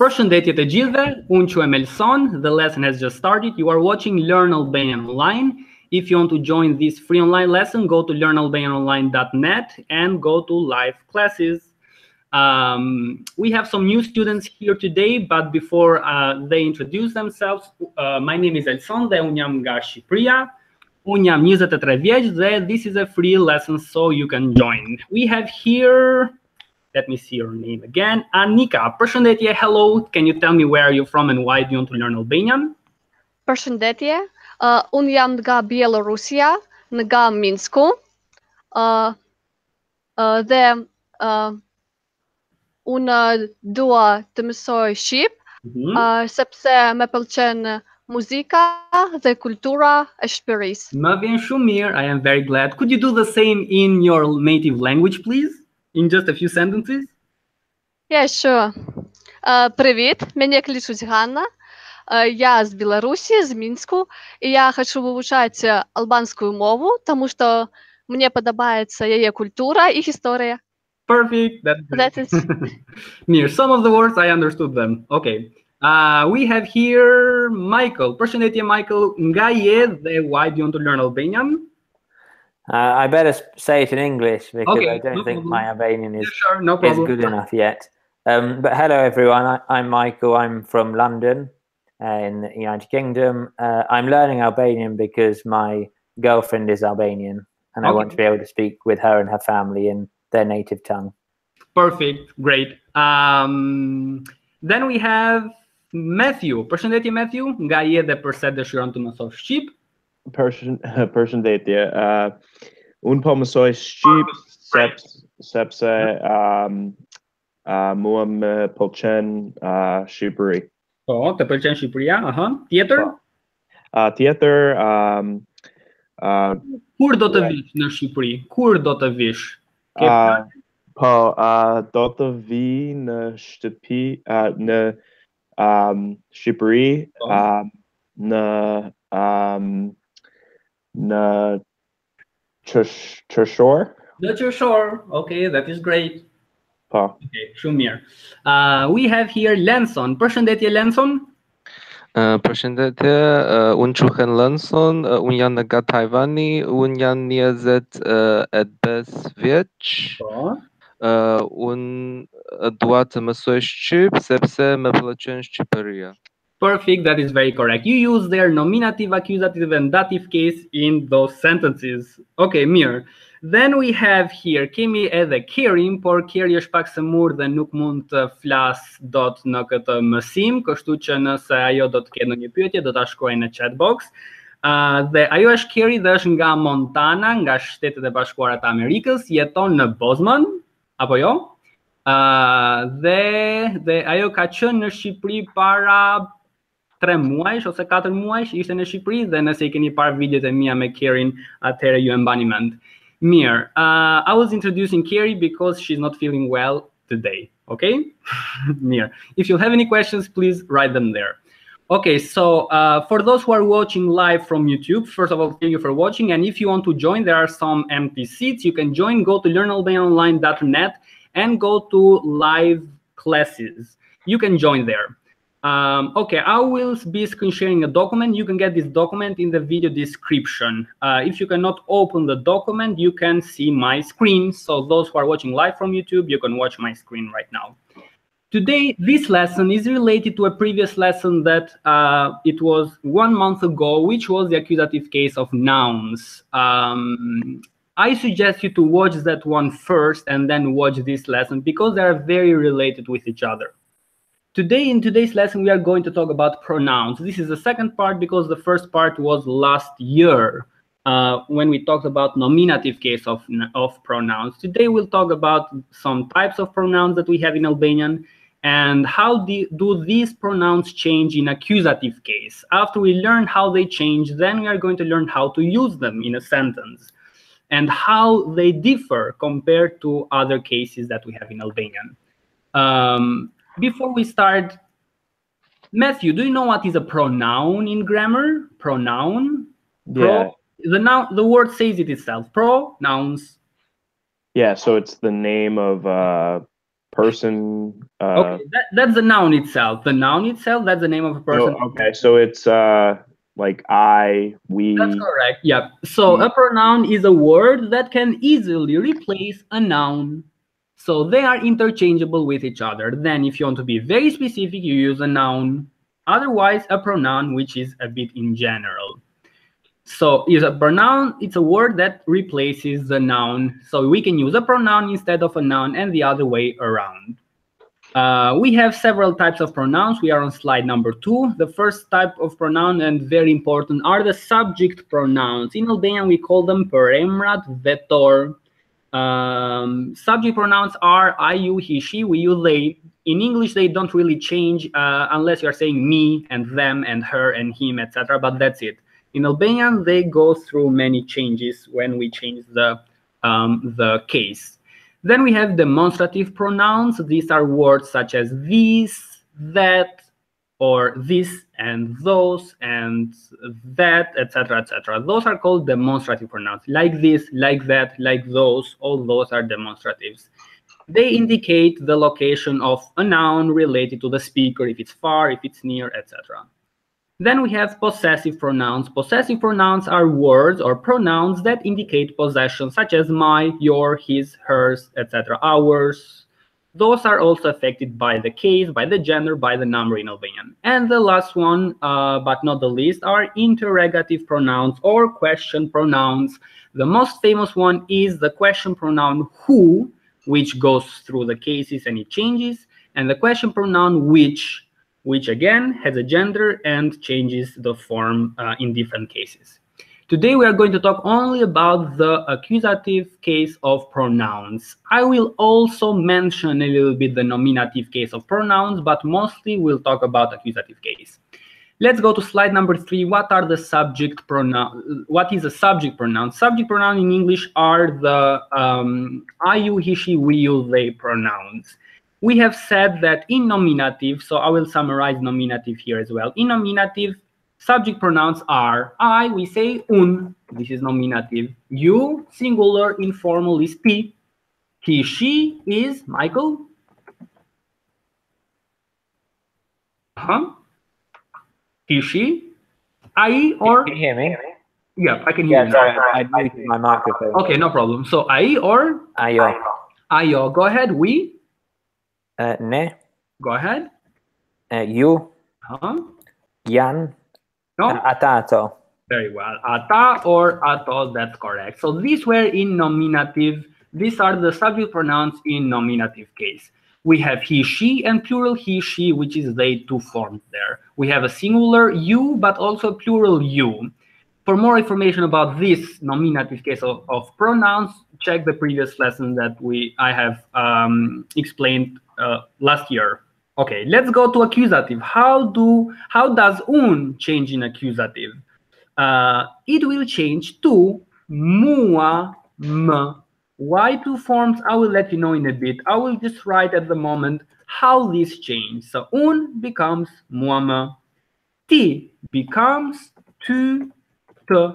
Përshëndetje të gjithëve, unë quhem Elson, the lesson has just started. You are watching Learn Albanian Online. If you want to join this free online lesson, go to learnalbanianonline.net and go to live classes. We have some new students here today, but before they introduce themselves, my name is Elson dhe unë jam nga Shqipëria. Unë jam 23 vjeç dhe this is a free lesson, so you can join. We have here... Let me see your name again. Anika, përshëndetje, hello. Can you tell me where are you from and why do you want to learn Albanian? Përshëndetje, unë jam nga Bielorusia, nga Minsku, dhe unë dua të mësoj Shqip, sepse me pëlqen muzika dhe kultura e Shqipërisë. Më vjen shumë mirë, I am very glad. Could you do the same in your native language, please? In just a few sentences? Yeah, sure. Привіт, меня кличуть Ганна. Я з Білорусі, з Мінську, і я хочу вивчати албанську мову, тому що мені подобається її культура і історія. Perfect. That's it. Mirë, some of the words I understood them. Okay. We have here Michael. Përshëndetje, Michael. Nga je dhe why do you want to learn Albanian? I better say it in English because okay, I don't think my Albanian is, no is good enough yet. But hello everyone, I'm Michael, I'm from London in the United Kingdom. I'm learning Albanian because my girlfriend is Albanian and I want to be able to speak with her and her family in their native tongue. Perfect, great. Then we have Matthew. Përshëndetje Matthew, nga je dhe përse dëshiron të mësosh Shqip? Përshëndetje. Unë po mësoj Shqip sepse mua më pëlqen Shqipëri. Po, të pëlqen Shqipëria, Tjetër? Tjetër, kur do të vish në Shqipëri? Kur do të vish? Po, do të vi në shtëpi, në Shqipëri, në qershor. Në qershor, okay, that is great. Po. Okay, shumë mirë. We have here Lenson. Përshëndetje Lenson. Përshëndetje, unë quhem Lenson, unë jam nga Tajvani, unë jam 25 vjeç. Po. Unë dua të mësoj Shqip sepse më pëlqen Shqipëria. Perfect, that is very correct. You use their nominative, accusative, and dative case in those sentences. Okay, mirë. Then we have here, kemi edhe Kerin, por Keri është pak së murë dhe nuk mund të flas dot në këtë mësim, kështu që nëse ajo do të ketë ndonjë pyetje, do ta shkruaj në chat box. Dhe ajo është Keri dhe është nga Montana, nga Shtetet e Bashkuara të Amerikës, jeton në Bozeman, apo jo? Dhe ajo ka qenë në Shqipëri para 3 muajsh ose 4 muajsh, ishte në Shqipëri dhe nëse I keni parë videot e mia me Kerin, atëherë ju e mbani mend. Mirë, I was introducing Keri because she's not feeling well today, okay? Mirë. If you have any questions, please write them there. Okay, so for those who are watching live from YouTube, first of all, thank you for watching. And if you want to join, there are some empty seats. You can join, go to learnalbanianonline.net and go to live classes. You can join there. Okay, I will be screen sharing a document. You can get this document in the video description. If you cannot open the document, you can see my screen. So those who are watching live from YouTube, you can watch my screen right now. Today, this lesson is related to a previous lesson that it was 1 month ago, which was the accusative case of nouns. I suggest you to watch that one first and then watch this lesson because they are very related with each other. Today, in today's lesson, we are going to talk about pronouns. This is the second part because the first part was last year when we talked about nominative case of pronouns. Today, we'll talk about some types of pronouns that we have in Albanian and how do these pronouns change in accusative case. After we learn how they change, then we are going to learn how to use them in a sentence and how they differ compared to other cases that we have in Albanian. Before we start, Matthew, do you know what is a pronoun in grammar? Pronoun? Yeah. The word says it itself. Pronouns. Yeah, so it's the name of a person. Okay, that's the noun itself. The noun itself, that's the name of a person. Oh, okay, so it's like I, we. That's correct. Yeah. So a pronoun is a word that can easily replace a noun. So they are interchangeable with each other. Then if you want to be very specific, you use a noun. Otherwise, a pronoun, which is a bit in general. So is a pronoun, it's a word that replaces the noun. So we can use a pronoun instead of a noun and the other way around. We have several types of pronouns. We are on slide number 2. The first type of pronoun, and very important, are the subject pronouns. In Albanian, we call them përemrat vetor. Subject pronouns are I, you, he, she, we, you, they. In English, they don't really change unless you're saying me and them and her and him, etc. But that's it. In Albanian, they go through many changes when we change the case. Then we have demonstrative pronouns. These are words such as this, that, or this and those and that, etc., etc. Those are called demonstrative pronouns. Like this, like that, like those, all those are demonstratives. They indicate the location of a noun related to the speaker, if it's far, if it's near, etc. Then we have possessive pronouns. Possessive pronouns are words or pronouns that indicate possession, such as my, your, his, hers, etc., ours. Those are also affected by the case, by the gender, by the number in Albanian. And the last one, but not the least, are interrogative pronouns or question pronouns. The most famous one is the question pronoun who, which goes through the cases and it changes, and the question pronoun which again has a gender and changes the form in different cases. Today we are going to talk only about the accusative case of pronouns. I will also mention a little bit the nominative case of pronouns, but mostly we'll talk about accusative case. Let's go to slide number 3. What are the subject pronouns? What is a subject pronoun? Subject pronoun in English are the I, you, he, she, we, you, they pronouns. We have said that in nominative, so I will summarize nominative here as well. In nominative, subject pronouns are I, we say un, this is nominative. You, singular, informal is ti. He, she is Michael. He, she. I or. Can you hear me? Yeah, I can hear you. Sorry, I muted my microphone. Okay, no problem. So I or. Ayo. Ayo. Go ahead. We. Ne. Go ahead. You. Yan. No. Atato. Very well. Ata or ato, that's correct. So these were in nominative. These are the subject pronouns in nominative case. We have he, she, and plural he, she, which is they, two forms there. We have a singular you, but also plural you. For more information about this nominative case of pronouns, check the previous lesson that I have explained last year. Okay, let's go to accusative. How does un change in accusative? It will change to mua, m. Why two forms? I will let you know in a bit. I will just write at the moment how this changed. So un becomes muama, ti becomes tu, t,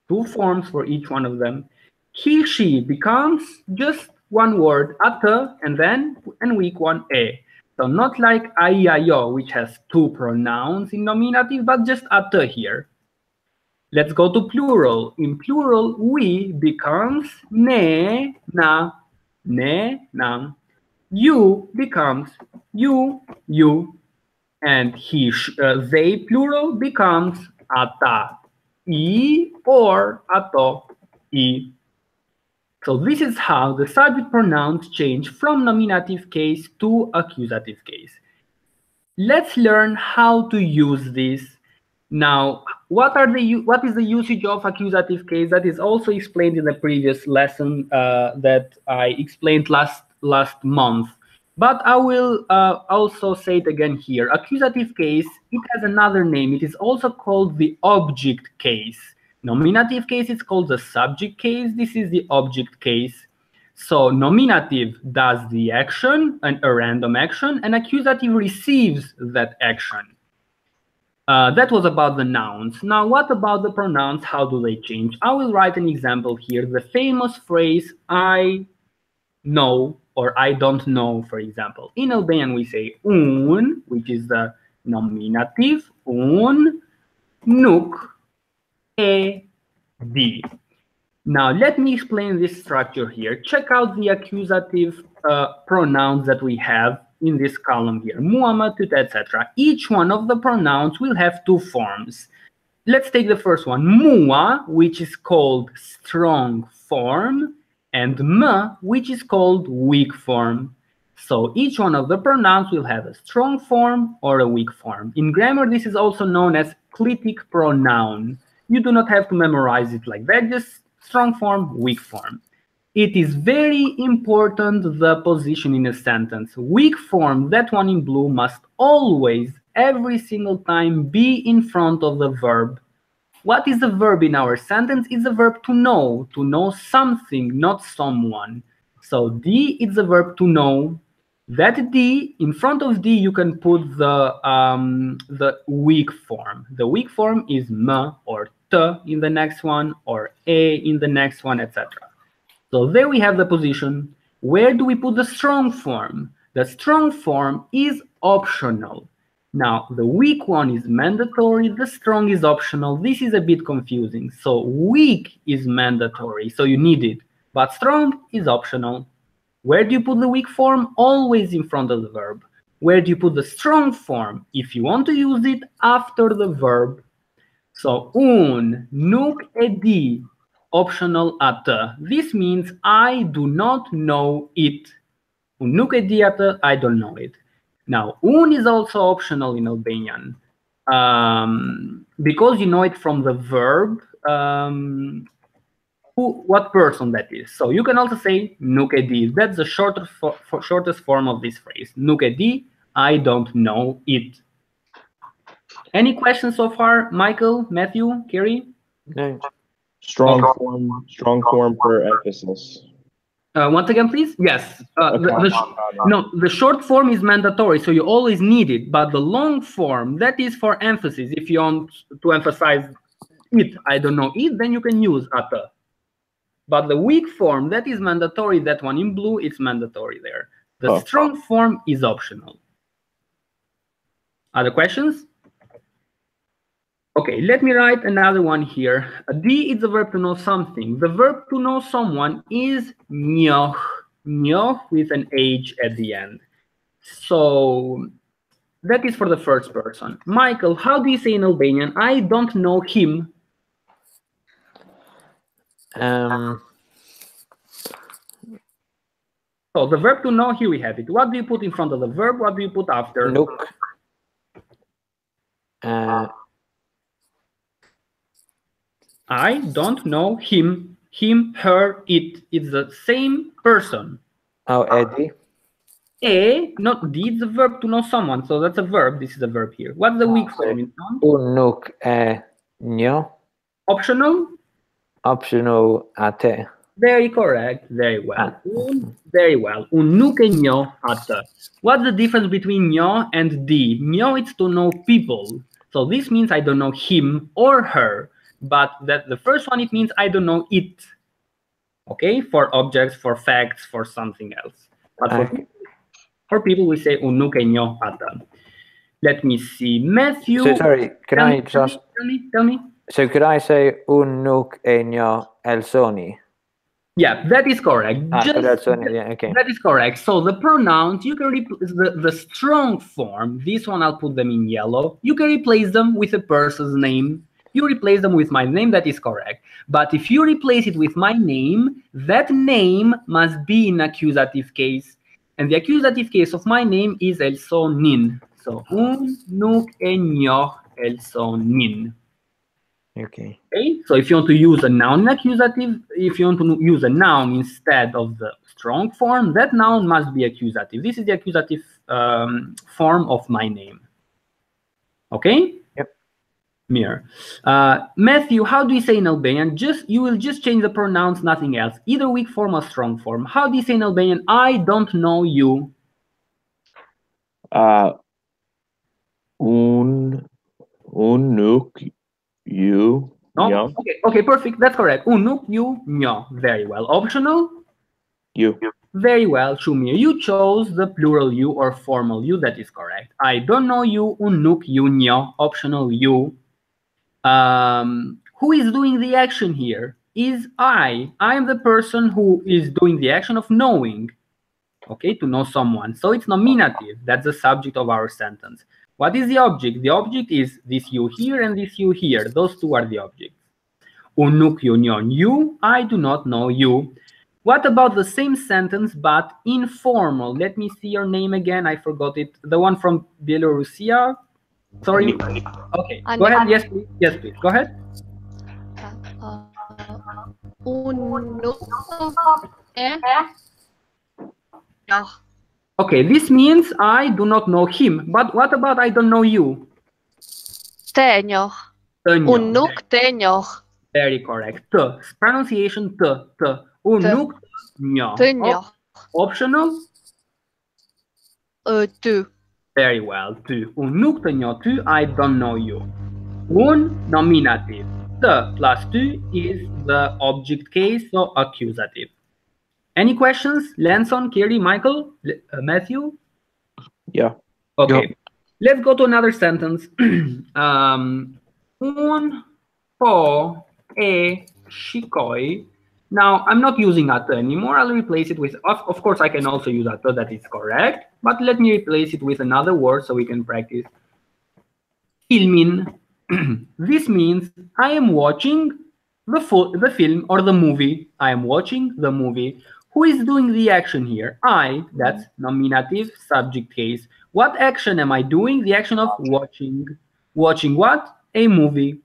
two forms for each one of them. He, she becomes just one word, at, and then an weak one, e. So not like ai, ayo, which has two pronouns in nominative, but just at here. Let's go to plural. In plural, we becomes ne, na, ne, na. You becomes you, you. And he, they, plural, becomes ata, I, or ato, I. So this is how the subject pronouns change from nominative case to accusative case. Let's learn how to use this. Now, what is the usage of accusative case? That is also explained in the previous lesson that I explained last month. But I will also say it again here. Accusative case, it has another name. It is also called the object case. Nominative case is called the subject case. This is the object case. So nominative does the action, a random action, and accusative receives that action. That was about the nouns. Now, what about the pronouns? How do they change? I will write an example here. The famous phrase, I know, or I don't know, for example. In Albanian, we say un, which is the nominative, un nuk e di. Now, let me explain this structure here. Check out the accusative pronouns that we have in this column here. Muhammad, etc. Each one of the pronouns will have two forms. Let's take the first one, mua, which is called strong form, and ma, which is called weak form. So each one of the pronouns will have a strong form or a weak form. In grammar, this is also known as clitic pronoun. You do not have to memorize it like that, just strong form, weak form. It is very important, the position in a sentence. Weak form, that one in blue, must always, every single time, be in front of the verb. What is the verb in our sentence? It's the verb to know something, not someone. So D is the verb to know. That D, in front of D, you can put the weak form. The weak form is M or T in the next one, or A in the next one, etc. So there we have the position. Where do we put the strong form? The strong form is optional. Now, the weak one is mandatory, the strong is optional. This is a bit confusing. So weak is mandatory, so you need it, but strong is optional. Where do you put the weak form? Always in front of the verb. Where do you put the strong form? If you want to use it, after the verb. So un, nuk e di, optional atë. This means I do not know it. Un nuk e di atë, I don't know it. Now, un is also optional in Albanian because you know it from the verb, what person that is. So you can also say nuk e di. That's the shortest form of this phrase. Nuk e di, I don't know it. Any questions so far, Michael, Matthew, Kerry? No. Strong form for emphasis. Once again, please. Yes. No. The short form is mandatory, so you always need it. But the long form, that is for emphasis. If you want to emphasize it, I don't know it, then you can use ata. But the weak form, that is mandatory. That one in blue, it's mandatory there. The strong form is optional. Other questions? Okay, let me write another one here. D is the verb to know something. The verb to know someone is njoh. Njoh with an H at the end. So that is for the first person. Michael, how do you say in Albanian, I don't know him? So the verb to know, here we have it. What do you put in front of the verb? What do you put after? Nuk. I don't know him, her, it. It's the same person. Oh, Eddie. Not D, it's the verb to know someone. So that's a verb. This is a verb here. What's the weak form in sound? Nuk e njo. Optional? Optional ate. Very correct. Very well. Very well. Un nuk e njo atë. What's the difference between njo and D? Njo is to know people. So this means I don't know him or her. But that the first one, it means I don't know it. Okay, for objects, for facts, for something else. But for people, we say un nuk e njo atë. Let me see, Matthew. So sorry, can I just tell me? So could I say un nuk e njo Elsoni? Yeah, that is correct. Okay. That is correct. So the pronouns, you can replace the strong form. This one, I'll put them in yellow. You can replace them with a person's name. You replace them with my name, that is correct. But if you replace it with my name, that name must be in accusative case. And the accusative case of my name is Elsonin. So, un nuk e njoh Elsonin. Okay. So if you want to use a noun in accusative, if you want to use a noun instead of the strong form, that noun must be accusative. This is the accusative form of my name. Okay? Mir. Matthew, how do you say in Albanian? You will just change the pronouns, nothing else. Either weak form or strong form. How do you say in Albanian? I don't know you. Un nuk you. No? Okay, perfect. That's correct. Un nuk you njo. Very well. Optional? You. Very well, Shumir. You chose the plural you or formal you. That is correct. I don't know you, un nuk you njo, optional you. Who is doing the action here? Is I. I am the person who is doing the action of knowing. Okay, to know someone. So it's nominative. That's the subject of our sentence. What is the object? The object is this you here and this you here. Those two are the objects. Un nuk you njon you. I do not know you. What about the same sentence but informal? Let me see your name again. I forgot it. The one from Belarusia. Sorry. Okay. Go ahead. Yes, please. Yes, please. Go ahead. Okay, this means I do not know him. But what about I don't know you? Tenjo. Un nuk tenjo. Very correct. T. Pronunciation T. T. Un nuk njo. Tenjo. Optional? Tu. Very well. Tu. Un nuk të njo ty, I don't know you. Un nominative. T plus tu is the object case, so accusative. Any questions? Lanson, Kiri, Michael, Matthew? Yeah. Okay. Yeah. Let's go to another sentence. Un po e shikoi. Now, I'm not using ata anymore. I'll replace it with, of course, I can also use ata, that is correct. But let me replace it with another word so we can practice. Filmin. This means I am watching the film or the movie. I am watching the movie. Who is doing the action here? I, that's nominative, subject case. What action am I doing? The action of watching. Watching what? A movie.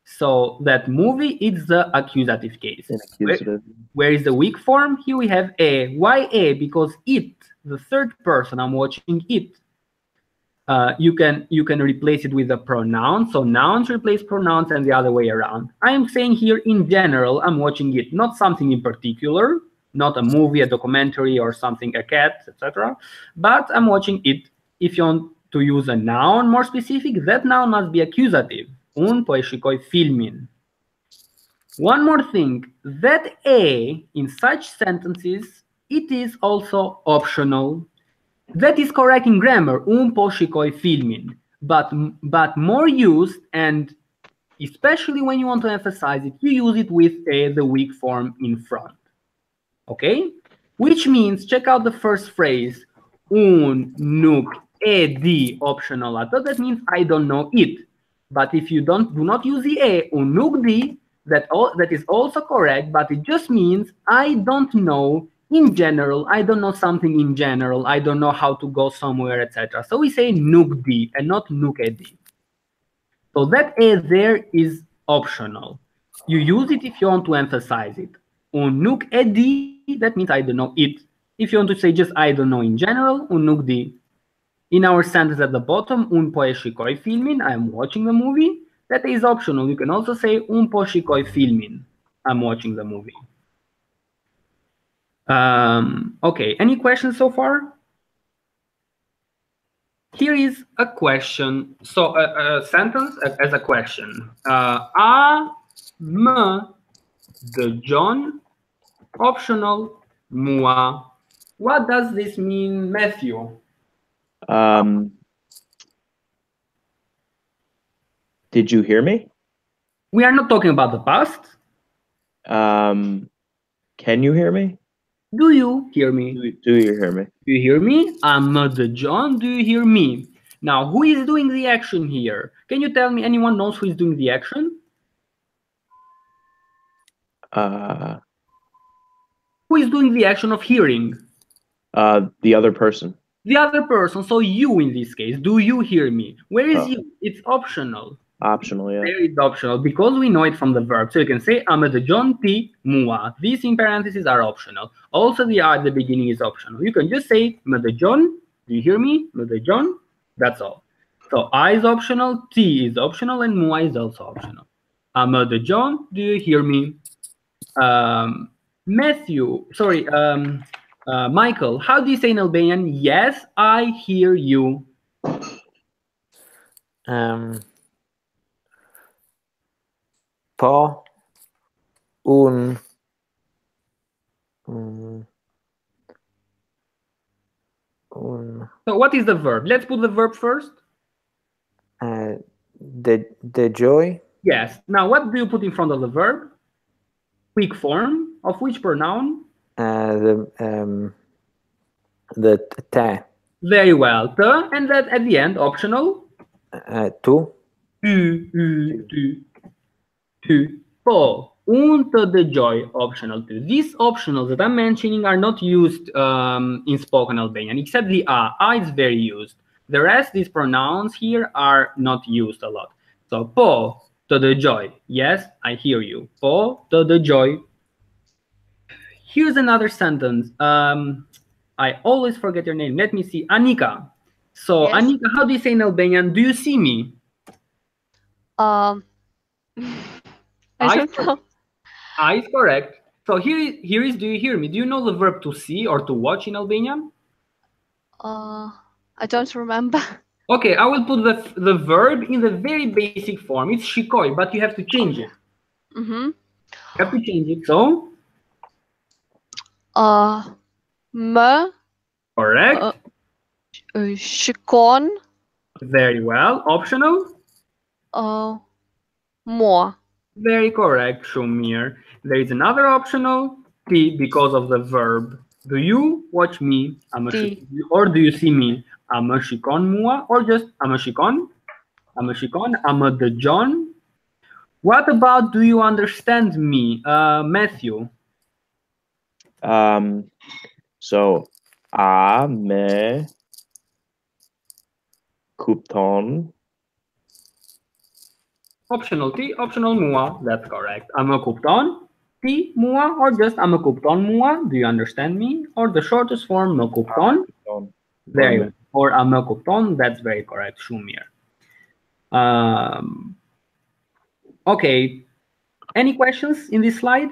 So that movie is the accusative case. Accusative. Where is the weak form? Here we have a. Why a? Because it, the third person, I'm watching it. You can replace it with a pronoun. So nouns replace pronouns and the other way around. I am saying here in general, I'm watching it, not something in particular, not a movie, a documentary, or something, a cat, etc. But I'm watching it. If you want to use a noun more specific, that noun must be accusative. Un po e shikoj filmin. One more thing, that a in such sentences, it is also optional. That is correct in grammar, un po shikoj filmin, but more used, and especially when you want to emphasize it, you use it with a, the weak form in front. Okay? Which means, check out the first phrase, un nuk e di optional ata, that means I don't know it. But if you do not use the a, un nuk di, that is also correct, but it just means I don't know in general. I don't know something in general. I don't know how to go somewhere, etc. So we say nuk di and not nuk e di. So that a there is optional. You use it if you want to emphasize it. Un nuk e di, that means I don't know it. If you want to say just I don't know in general, un nuk di. In our sentence at the bottom, un po e shikoj filmin, I am watching the movie. That is optional. You can also say un po shikoj filmin, I'm watching the movie. Okay, any questions so far? Here is a question. So a sentence as a question. A m de John, optional, mua. What does this mean, Matthew? Did you hear me? We are not talking about the past. Can you hear me? Do you hear me? Do you hear me? Do you hear me? I'm the John. Do you hear me? Now, who is doing the action here? Can you tell me, anyone knows who is doing the action? Who is doing the action of hearing? The other person. The other person, so you in this case. Do you hear me? Where is you? It's optional. Optional, yeah. There is optional because we know it from the verb. So you can say the John T mua. These in parentheses are optional. Also the R at the beginning is optional. You can just say the John. Do you hear me? The John. That's all. So I is optional, T is optional, and mua is also optional. The John. Do you hear me? Michael, how do you say in Albanian? Yes, I hear you. Po un So what is the verb? Let's put the verb first. The joy. Yes. Now, what do you put in front of the verb? Quick form of which pronoun? The te. Very well. The, and that at the end, optional. Tu. Tu. Po. Unto the joy, optional too. These optionals that I'm mentioning are not used in spoken Albanian, except the a. A is very used. The rest, these pronouns here are not used a lot. So, po, to the joy. Yes, I hear you. Po, to the joy. Here's another sentence. I always forget your name. Let me see. Anika. So, Yes. Anika, how do you say in Albanian, do you see me? I don't know. I is correct. So here is do you hear me? Do you know the verb to see or to watch in Albanian? I don't remember. Okay, I will put the verb in the very basic form. It's shikoi, but you have to change it. You have to change it. So Më correct. shikon Very well. Optional. mua. Very correct, Shumir. There is another optional. Ti because of the verb. Do you watch me? Ti. Or do you see me? Ama shikon mua, or just ama shikon? Ama shikon, ama dëgjon. What about do you understand me, Matthew? So a me kupton. Optional ti, optional mua. That's correct. Ama kupton, ti mua, or just ama kupton mua. Do you understand me? Or the shortest form, no kupton. Very well. Or ama kupton. That's very correct, Shumir. Okay. Any questions in this slide?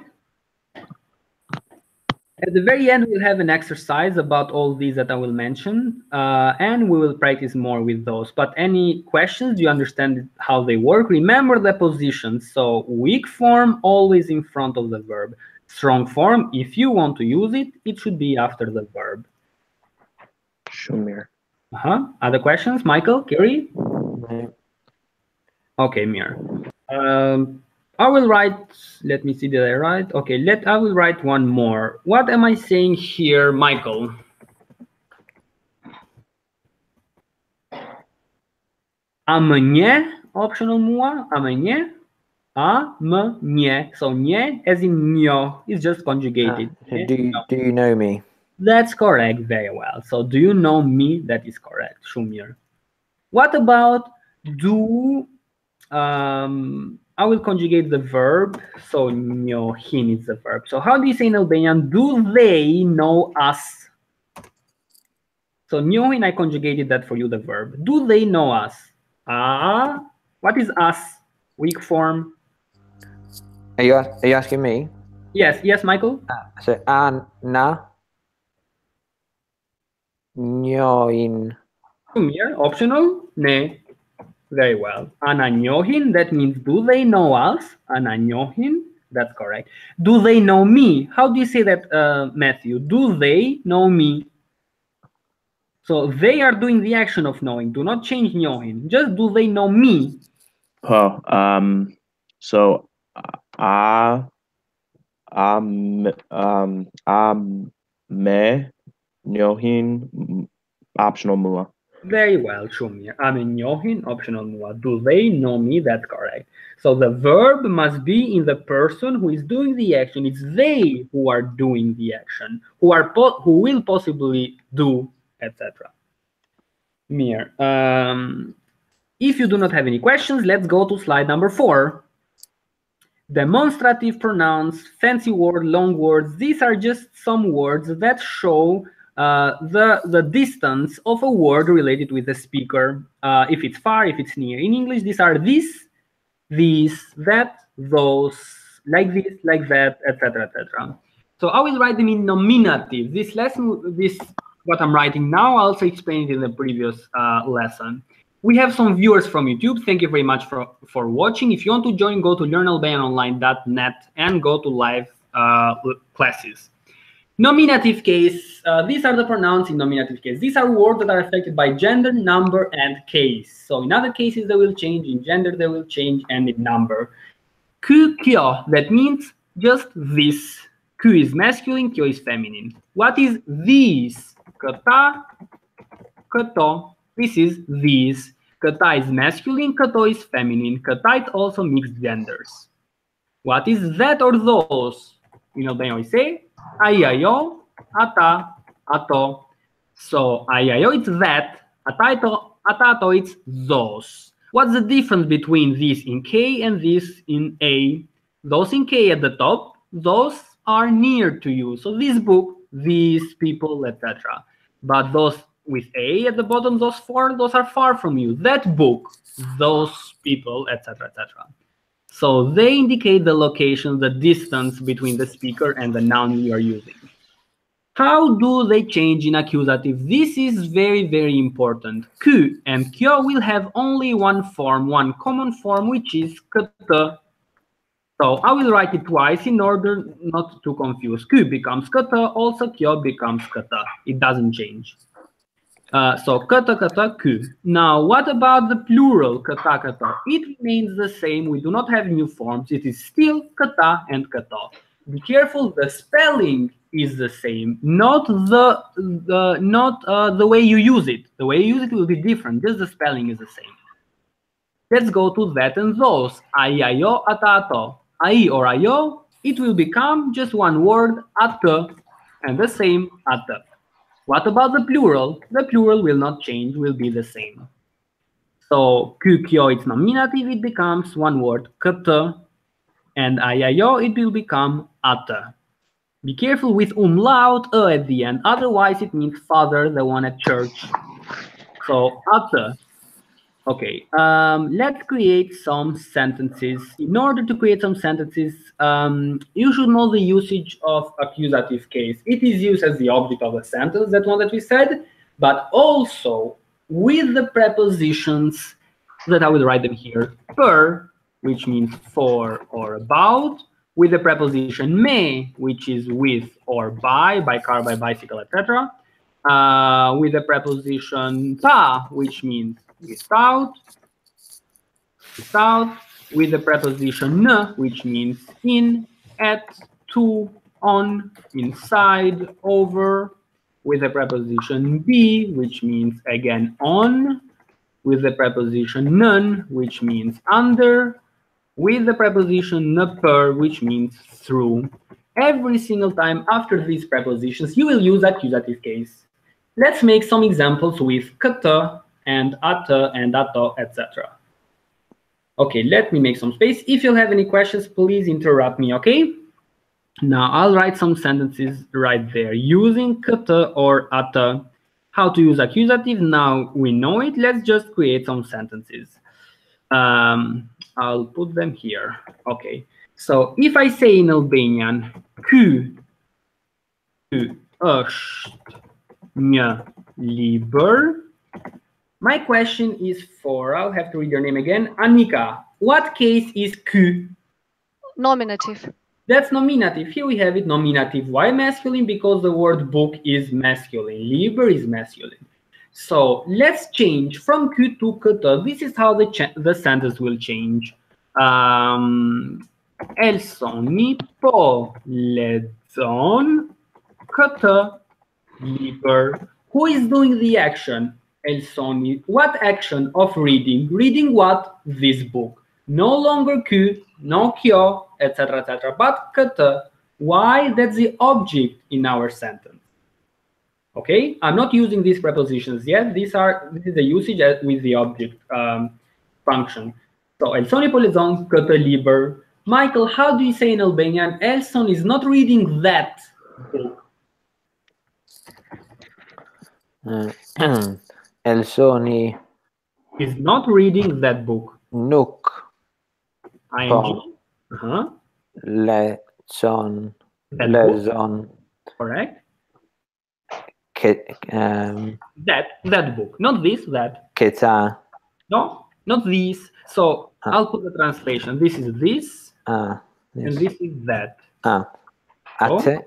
At the very end, we'll have an exercise about all these that I will mention, and we will practice more with those. But any questions? Do you understand how they work? Remember the positions. So weak form, always in front of the verb. Strong form, if you want to use it, it should be after the verb. Shumir. Other questions? Michael, Kiri? No. Okay, Mir. I will write, let me see, did I write? Okay, I will write one more. What am I saying here, Michael? Amënje, optional mua, amënje, amënje. So nye as in njo is just conjugated. Do you know me? That's correct, very well. So do you know me? That is correct, Shumir. What about do, I will conjugate the verb, so njohin is the verb. So how do you say in Albanian, do they know us? So njohin, I conjugated that for you, the verb. Do they know us? What is us? Weak form. Are you asking me? Yes, Michael? So na njohin. Shumir, optional? Ne. Very well. Ana njohin, that means do they know us? Ana njohin, that's correct. Do they know me? How do you say that, Matthew? Do they know me? So they are doing the action of knowing. Do not change njohin. Just do they know me? So me njohin optional mua. Very well, Shumir. Ame njohin, optional mua. Do they know me? That's correct. So the verb must be in the person who is doing the action. It's they who are doing the action, who will possibly do, etc. Mir. If you do not have any questions, let's go to slide number 4. Demonstrative pronouns, fancy word, long words. These are just some words that show the distance of a word related with the speaker. If it's far, if it's near. In English, these are these, that, those, like this, like that, etc., etc. So I will write them in nominative. This lesson, what I'm writing now, I also explained it in the previous lesson. We have some viewers from YouTube. Thank you very much for watching. If you want to join, go to learnalbanianonline.net and go to live classes. Nominative case. These are the pronouns in nominative case. These are words that are affected by gender, number, and case. So in other cases they will change, in gender they will change, and in number. Q, kyo, that means just this. Q is masculine, kyo is feminine. What is these? Kata, kato. This is these. Kata is masculine, kato is feminine. Kata is also mixed genders. What is that or those? In Albanian we say ayayo, ata, ato. So ayayo it's that, atato it's those. What's the difference between this in K and this in A? Those in K at the top, those are near to you. So this book, these people, etc. But those with A at the bottom, those four, those are far from you. That book, those people, etc., etc. So they indicate the location, the distance between the speaker and the noun you are using. How do they change in accusative? This is very, very important. Q and kyo will have only one form, one common form, which is kata. So I will write it twice in order not to confuse. Q becomes kata, also kyo becomes kata. It doesn't change. So kata, kata, Q. Now, what about the plural, kata, kata? It remains the same. We do not have new forms. It is still kata and kata. Be careful, the spelling is the same, not the way you use it. The way you use it will be different, just the spelling is the same. Let's go to that and those. Ayayo, atato. Ai or ayo, it will become just one word, ata, and the same, ata. What about the plural? The plural will not change, will be the same. So kyo, it's nominative, it becomes one word, kata, and ayayo, it will become ata. Be careful with umlaut at the end, otherwise it means father, the one at church. So ata. Okay, let's create some sentences. In order to create some sentences, you should know the usage of accusative case. It is used as the object of a sentence, that one that we said, but also with the prepositions that I will write them here. Per, which means for or about, with the preposition me, which is with or by car, by bicycle, etc. With the preposition pa, which means without, with the preposition n, which means in, at, to, on, inside, over, with the preposition be, which means again on, with the preposition none, which means under, with the preposition per, which means through. Every single time after these prepositions, you will use accusative case. Let's make some examples with kata and ata and ato, etc. Okay, let me make some space. If you have any questions, please interrupt me, okay? Now I'll write some sentences right there using kata or ata. How to use accusative, now we know it. Let's just create some sentences. I'll put them here. Okay, so if I say in Albanian, ky është një libër, my question is for, I'll have to read your name again, Anika. What case is ky? Nominative. That's nominative. Here we have it, nominative. Why masculine? Because the word book is masculine. Liber is masculine. So let's change from ky to kata. This is how the sentence will change. Elsoni po lexon kata liber. Who is doing the action? Elsoni. What action of reading? Reading what? This book. No longer ky, no kyo, etc., etc., but kata. Why? That's the object in our sentence. Okay, I'm not using these prepositions yet. This is the usage with the object function. So Elson po lexon kata liber. Michael, how do you say in Albanian? Elson is not reading that book. Elsoni is not reading that book. Nuk ING. Lexon. Correct. That book, not this, that. Kita. No, not these. So I'll put the translation. This is this, yes. and this is that. Ate.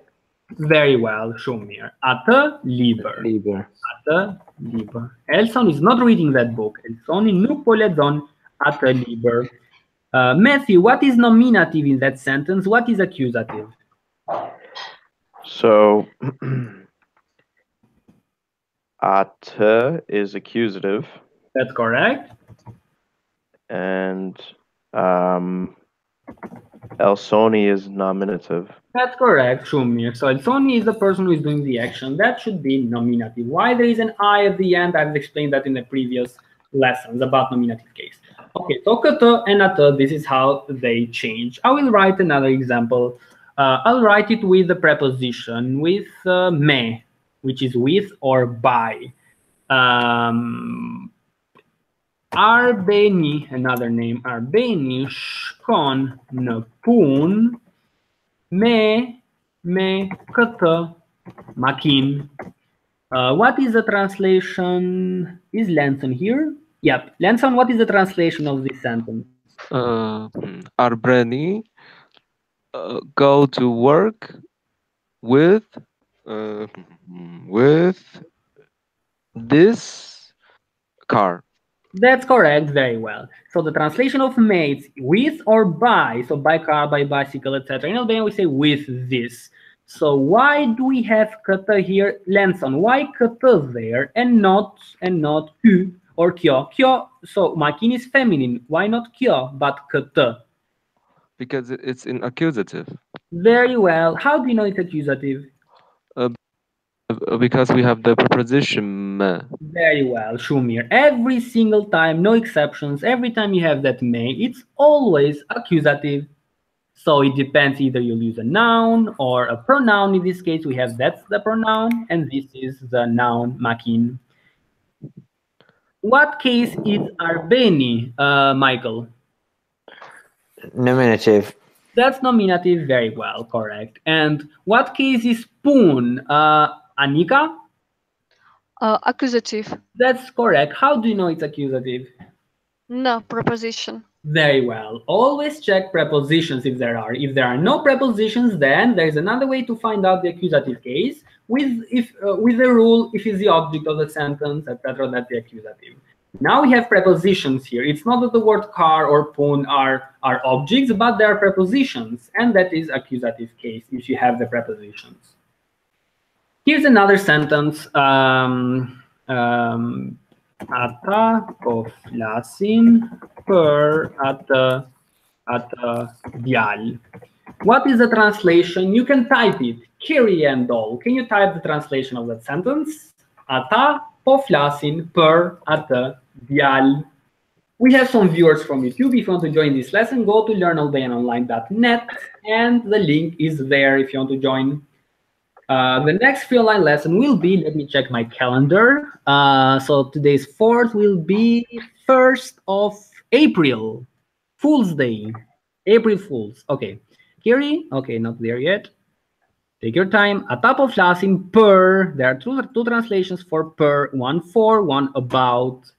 Very well, Shumir. Atë liber. Liber. Atë liber. Elson is not reading that book. Elsoni nuk po lexon atë liber. Matthew, what is nominative in that sentence? What is accusative? So ate is accusative, That's correct. and Elsoni is nominative. That's correct, Shumir. So Elsoni is the person who is doing the action. That should be nominative. Why there is an I at the end, I've explained that in the previous lessons about nominative case. Okay, so kata and ata, this is how they change. I will write another example. I'll write it with the preposition, with me, which is with or by. Arbeni, another name, Arbeni, shkon në pun, me këtë makin. What is the translation? Is Lanson here? Yep. Lanson, what is the translation of this sentence? Arbreni go to work with this car. That's correct, very well. So the translation of mates with or by, so by car, by bicycle, etc. In Albanian we say with this. So why do we have këtë here, Lanson? Why këtë there and not ky or kjo? Kjo, so makin is feminine. Why not kjo, but këtë? Because it's in accusative. Very well. How do you know it's accusative? Because we have the preposition me. Very well, Shumir. Every single time, no exceptions, every time you have that may, it's always accusative. So it depends, either you'll use a noun or a pronoun. In this case, we have that's the pronoun, and this is the noun, makin. What case is Arbeni, Michael? Nominative. That's nominative, very well, correct. And what case is pun, Anika? Accusative. That's correct. How do you know it's accusative? No, preposition. Very well. Always check prepositions if there are. If there are no prepositions, then there's another way to find out the accusative case with the rule if it's the object of the sentence, etc. That's the accusative. Now we have prepositions here. It's not that the word car or pun are objects, but they are prepositions, and that is accusative case if you have the prepositions. Here's another sentence. Ata po flasin për atë djalë. What is the translation? You can type it. Kiri and all. Can you type the translation of that sentence? Ata po flasin për atë djalë. We have some viewers from YouTube. If you want to join this lesson, go to learnalbanianonline.net, and the link is there if you want to join. The next free online lesson will be, let me check my calendar. So today's 4th will be 1st of April, Fool's Day, April Fools. Okay, Kiri, okay, not there yet. Take your time. Ata po flasin per. There are two translations for per, one for, one about.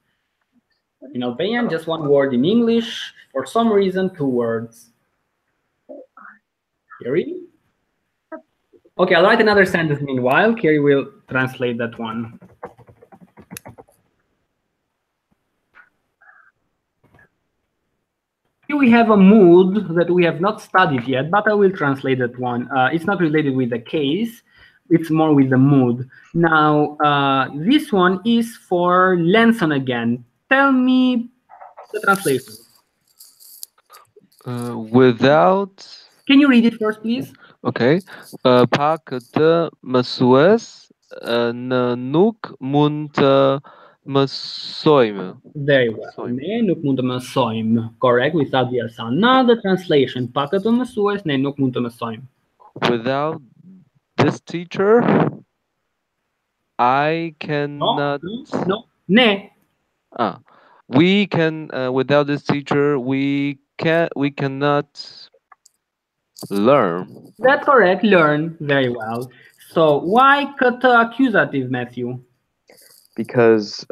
In Albanian, just one word. In English, for some reason, 2 words. Kiri? Okay, I'll write another sentence meanwhile. Kerry will translate that one. Here we have a mood that we have not studied yet, but I will translate that one. It's not related with the case. It's more with the mood. Now, this one is for Lenson again. Tell me the translation. Without. Can you read it first, please? Okay. Pa këtë mësues në nuk mund të mësojmë. Very well. Ne nuk mund të mësojmë. Correct, without the asana. The translation. Pa këtë mësues, ne nuk mund të mësojmë. Without this teacher, I cannot. No. Ne. We can. Without this teacher, we cannot learn. That's correct. Learn. Very well. So why këtë accusative, Matthew? Because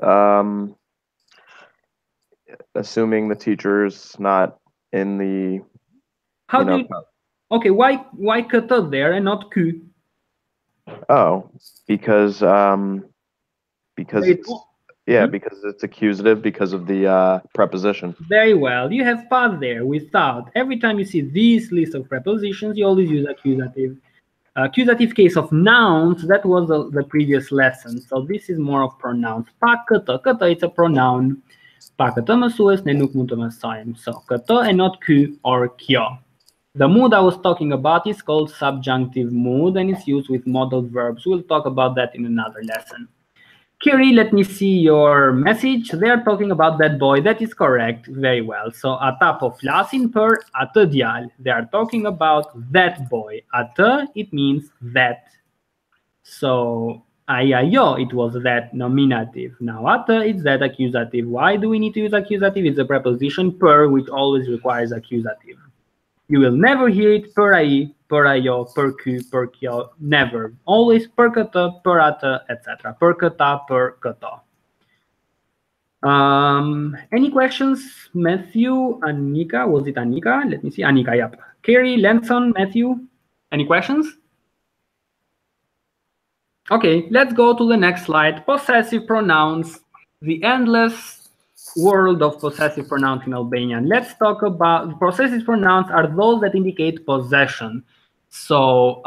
assuming the teacher's not in the. How do you? Okay, why këtë there and not ky? Oh, because it's, yeah, because it's accusative because of the preposition. Very well. You have paused there without. Every time you see this list of prepositions, you always use accusative. Accusative case of nouns, that was the previous lesson. So this is more of pronouns. Pa këto. Këto, it's a pronoun. Pa këtë mësues, ne nuk mund të mësojmë. So këto and not ky or kjo. The mood I was talking about is called subjunctive mood and it's used with modal verbs. We'll talk about that in another lesson. Kiri, let me see your message. They are talking about that boy. That is correct. Very well. So, ata po flasin për atë djalë. They are talking about that boy. Atë, it means that. So, ajo, it was that nominative. Now, atë, it's that accusative. Why do we need to use accusative? It's a preposition per, which always requires accusative. You will never hear it per ai, per ajo, per ky, per kjo. Never. Always per këtë, per atë, etc. Per këta, per këto. Any questions? Matthew, Anika, was it Anika? Let me see. Anika, yep. Carrie, Lenson, Matthew, any questions? Okay, let's go to the next slide. Possessive pronouns, the endless world of possessive pronouns in Albanian. Let's talk about possessive pronouns are those that indicate possession. So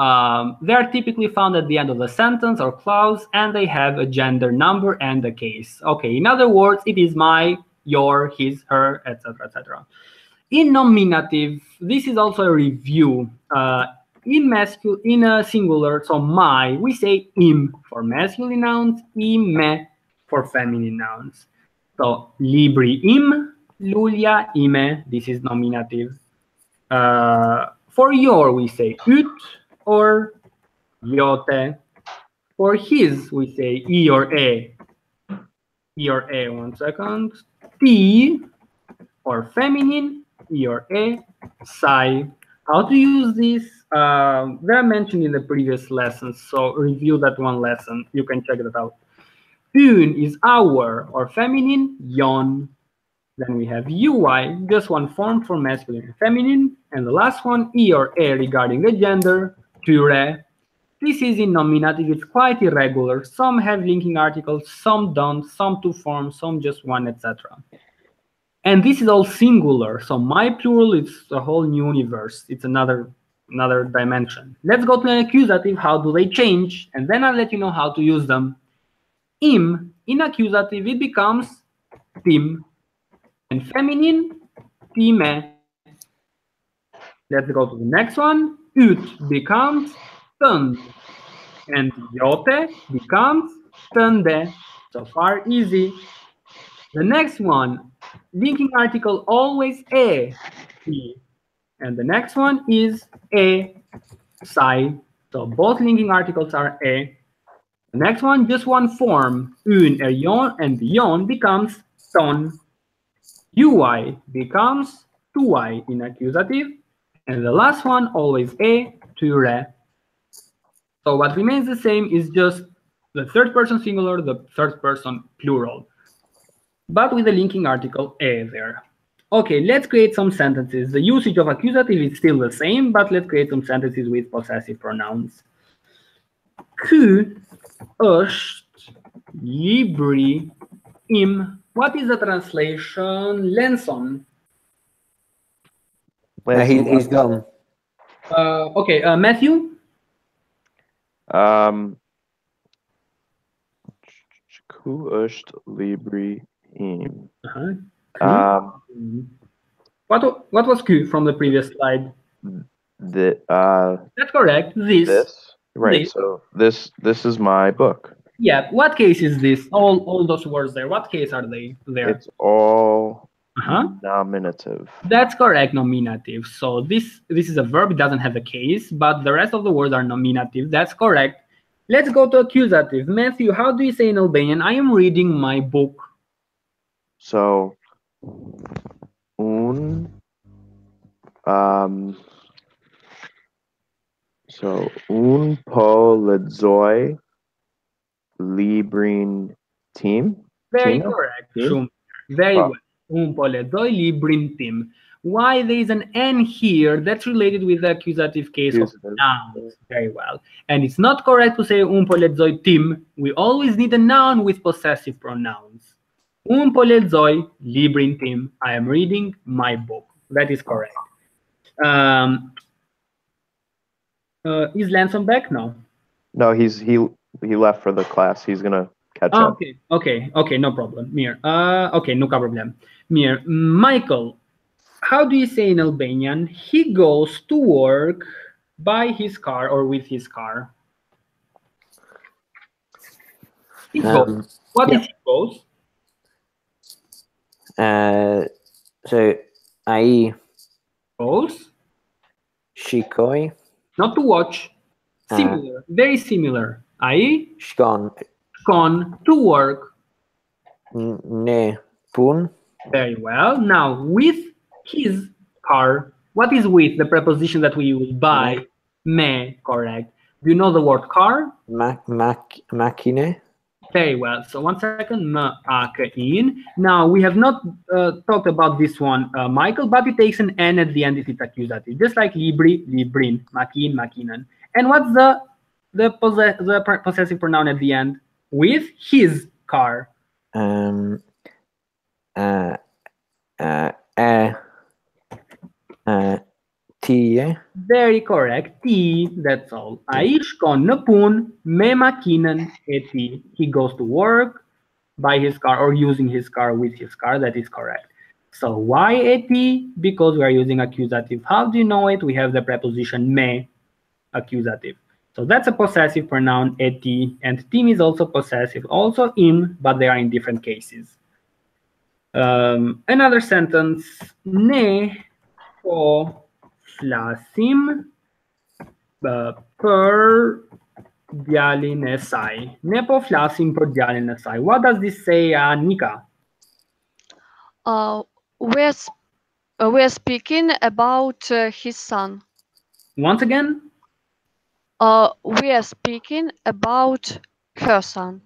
they are typically found at the end of a sentence or clause, and they have a gender, number, and a case. Okay, in other words, it is my, your, his, her, etc., etc. In nominative, this is also a review. In masculine, in a singular, so my, we say im for masculine nouns, ime for feminine nouns. So libri im, lulia ime, this is nominative. For your, we say ut or jote. For his, we say I or e. I or e, 1 second. Ti, for feminine, I or e, sai. How to use this? They are mentioned in the previous lessons, so review that one lesson. You can check that out. Un is our, or feminine, yon. Then we have ui, just one form for masculine and feminine. And the last one, I or e, regarding the gender, tyre. This is in nominative, it's quite irregular. Some have linking articles, some don't, some two forms, some just one, etc. And this is all singular, so my plural is a whole new universe. It's another dimension. Let's go to an accusative. How do they change? And then I'll let you know how to use them. Im, in accusative, it becomes tim. And feminine, time. Let's go to the next one. Ut becomes tund. And jote becomes tunde. So far, easy. The next one, linking article always e. And the next one is e, sai. So both linking articles are e. The next one, just one form, un, yon, and yon becomes ton. Ui becomes tuai in accusative. And the last one, always e, tyre. So what remains the same is just the third person singular, the third person plural, but with the linking article e there. Okay, let's create some sentences. The usage of accusative is still the same, but let's create some sentences with possessive pronouns. Ky është libri im. What is the translation? Lenson. He's gone. Okay, Matthew? Ku është libri im? What was Q from the previous slide? That's correct. This. Right. This. So this is my book. Yeah. What case is this? All those words there. What case are they there? It's all nominative. That's correct. Nominative. So this is a verb. It doesn't have a case, but the rest of the words are nominative. That's correct. Let's go to accusative. Matthew, how do you say in Albanian? I am reading my book. So un po lexoj librin tim. Very correct. Very well. Un po lexoj librin tim. Why there is an N here? That's related with the accusative case of Accusative. nouns. Very well. And it's not correct to say un po lexoj tim. We always need a noun with possessive pronouns. Un po lexoj librin tim. I am reading my book. That is correct. Is Lanson back? No. No, he left for the class. He's gonna catch up. Okay, no problem. Mir. Okay, no problem. Mir, Michael, how do you say in Albanian? He goes to work by his car or with his car. He goes. What is he goes? So ai Goes. shikoi Not to watch. Similar. Very similar. Ai shkon gone to work. ne pun Very well. Now, with his car, what is with? The preposition that we use by. Me, correct. Do you know the word car? makine. Very well. So one second. Ma-ake-in. Now, we have not talked about this one, Michael, but it takes an N at the end if it's accusative. Just like libri, librin, makin, makinan. And what's the possessive pronoun at the end? With his car. Tie. Very correct. Ti, that's all. Aici con napun me makinan eti. He goes to work by his car or using his car with his car. That is correct. So why eti? Because we are using accusative. How do you know it? We have the preposition me, accusative. So that's a possessive pronoun eti, and tim is also possessive, also im, but they are in different cases. Another sentence, ne po flasim per djalin e saj. Ne po flasim për djalin e saj. What does this say, Nika? We're speaking about his son. Once again? We are speaking about her son.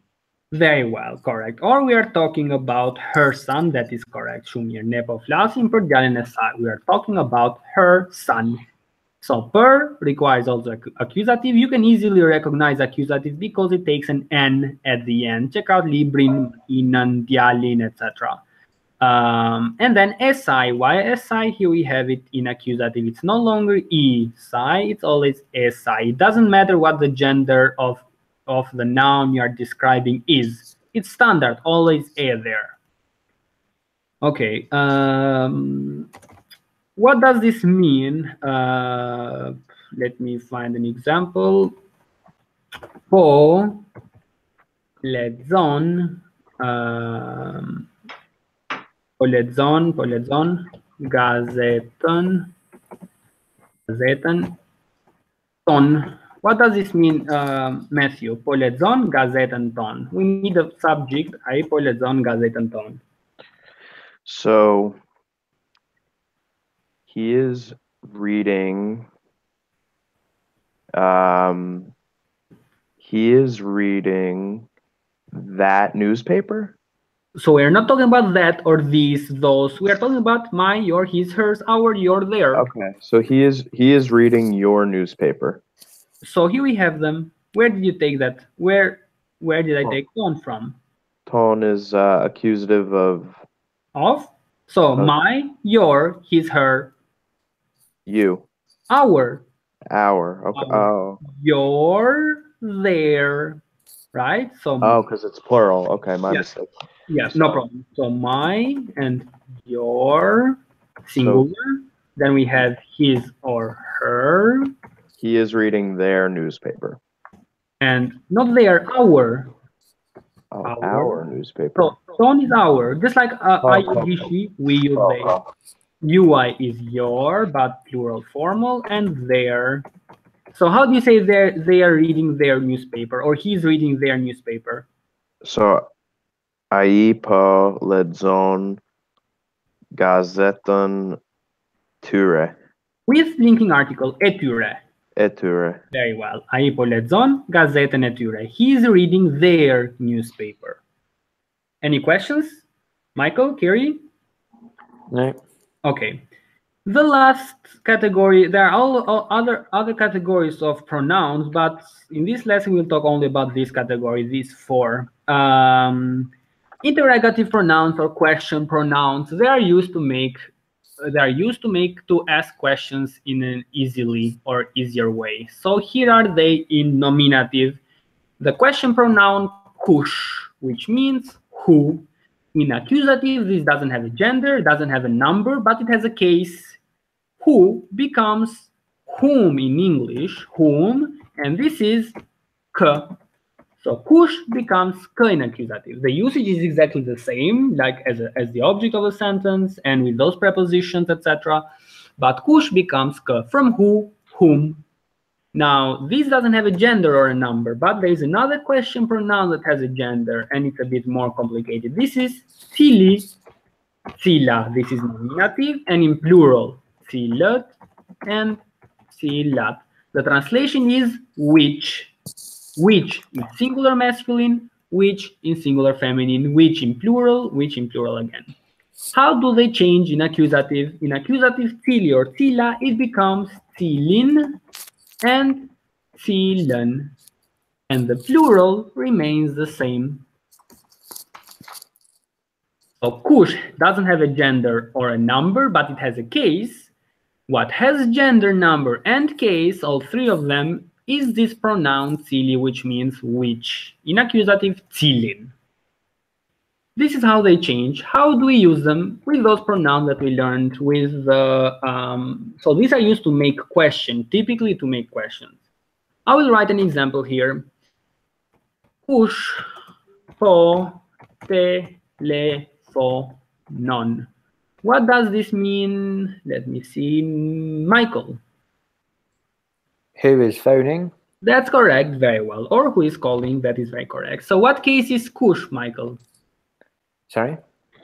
Very well, correct. Or we are talking about her son. That is correct. Shumir ne po flasim për djalin e saj. We are talking about her son. So per requires also accusative. You can easily recognize accusative because it takes an N at the end. Check out librin, inan, djalin, etc. And then SI. Why SI? Here we have it in accusative. It's no longer E, SI, it's always SI. It doesn't matter what the gender of the noun you are describing is. It's standard, always A there. Okay. What does this mean? Let me find an example. Po ledzon poledzon, gazeton, ton. What does this mean, Matthew? Poledzon, gazeton, ton. We need a subject. Ai poledzon, gazeton, ton. So he is reading. He is reading that newspaper. So we're not talking about that or these, those. We are talking about my, your, his, hers, our, your, their. Okay. So he is reading your newspaper. So here we have them. Where did you take that? Where did I take ton from? Ton is accusative of. Of? So my, your, his, her. You. Our. Okay. Oh. Your, their. Right? So. Oh, because it's plural. Okay, my mistake. Yes, no problem. So my and your, singular. So, then we have his or her. He is reading their newspaper. And not their, our. Oh, our newspaper. So ton is our. Just like I use she, we use they. UI is your, but plural formal, and their. So how do you say they are reading their newspaper, or he's reading their newspaper? So ai po ledzon gazeton tyre. With linking article, etyre. Etyre. Very well. Ai po ledzon gazetën e tyre. He's reading their newspaper. Any questions? Michael, Kiri? No. Okay. The last category, there are all other categories of pronouns, but in this lesson we'll talk only about this category, these four. Interrogative pronouns or question pronouns, they are used to ask questions in an easier way. So here are they in nominative. The question pronoun kush, which means who. In accusative, this doesn't have a gender, doesn't have a number, but it has a case. Who becomes whom in English, whom, and this is k. So kush becomes k in accusative. The usage is exactly the same, like as the object of a sentence and with those prepositions, etc. But kush becomes k from who, whom. Now, this doesn't have a gender or a number, but there is another question pronoun that has a gender, and it's a bit more complicated. This is tsili, tsila. This is nominative, and in plural, tsilat and tsilat. The translation is which in singular masculine, which in singular feminine, which in plural again. How do they change in accusative? In accusative, tsili or tsila, it becomes tsilin and tsilan, and the plural remains the same. So kush doesn't have a gender or a number, but it has a case. What has gender, number, and case, all three of them, is this pronoun tsili, which means which. In accusative, tsilin. This is how they change. How do we use them? With those pronouns that we learned with the, so these are used to make questions, typically to make questions. I will write an example here. Kush, po, te, le, fo, non. What does this mean? Let me see. Michael. Who is phoning? That's correct, very well. Or who is calling, that is very correct. So what case is kush, Michael? Sorry?